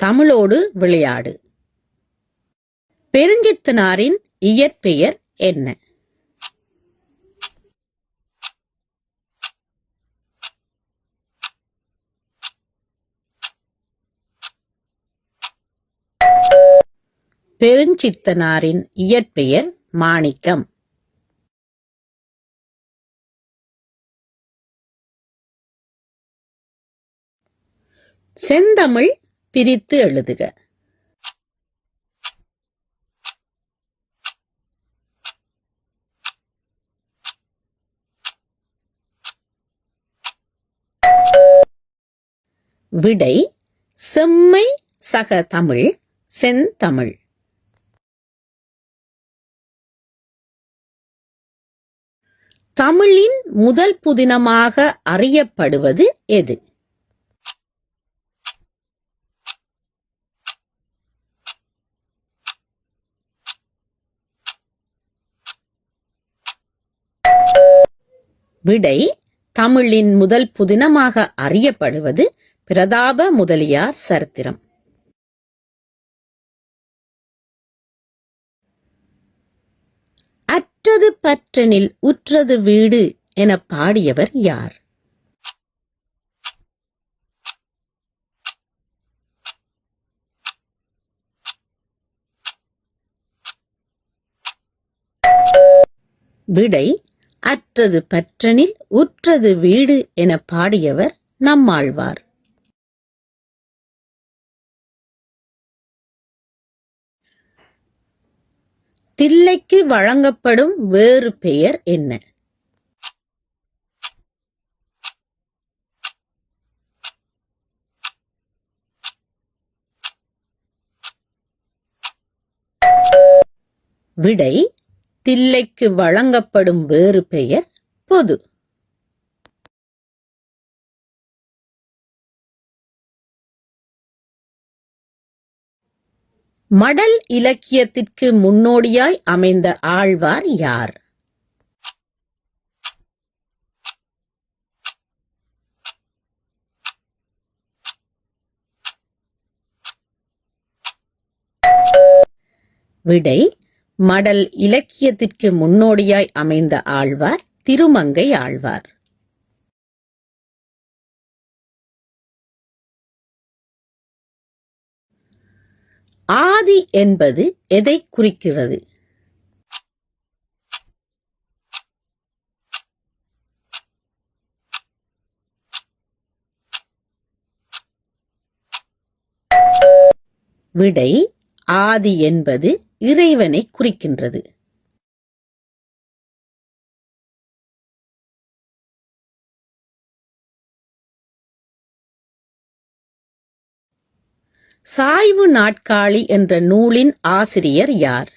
தமிழோடு விளையாடு. பெருஞ்சித்தனாரின் இயற்பெயர் என்ன? பெருஞ்சித்தனாரின் இயற்பெயர் மாணிக்கம். செந்தமிழ் பிரித்து எழுதுக. விடை செம்மை சக தமிழ் செந்தமிழ். தமிழின் முதல் புதினமாக அறியப்படுவது எது? விடை தமிழின் முதல் புதினமாக அறியப்படுவது பிரதாப முதலியார் சரித்திரம். அற்றது பற்றனில் உற்றது வீடு என பாடியவர் யார்? விடை அற்றது பற்றனில் உற்றது வீடு என பாடியவர் நம்மாழ்வார். தில்லைக்கு வழங்கப்படும் வேறு பெயர் என்ன? விடை தில்லைக்கு வழங்கப்படும் வேறு பெயர் பொது. மடல் இலக்கியத்திற்கு முன்னோடியாய் அமைந்த ஆழ்வார் யார்? விடை மடல் இலக்கியத்திற்கு முன்னோடியாய் அமைந்த ஆழ்வார் திருமங்கை ஆழ்வார். ஆதி என்பது எதை குறிக்கிறது? விடை ஆதி என்பது இறைவனை குறிக்கின்றது. சாய்வு நாட்காலி என்ற நூலின் ஆசிரியர் யார்?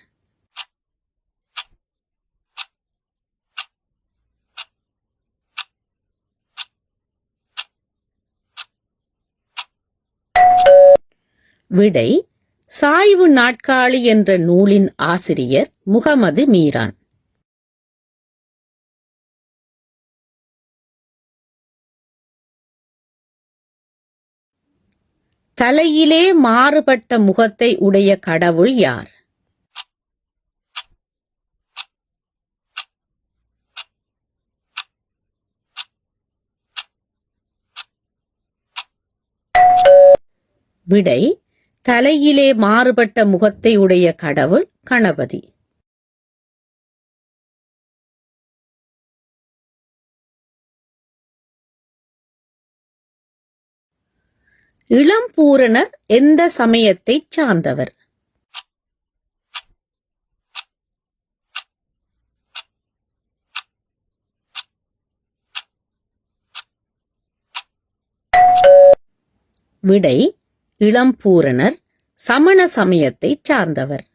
விடை சாய்வு நாட்காலி என்ற நூலின் ஆசிரியர் முகமது மீரான். தலையிலே மாறுபட்ட முகத்தை உடைய கடவுள் யார்? விடை தலையிலே மாறுபட்ட முகத்தை உடைய கடவுள் கணபதி. இளம்பூரணர் எந்த சமயத்தைச் சார்ந்தவர்? விடை இளம்பூரணர் சமண சமயத்தைச் சார்ந்தவர்.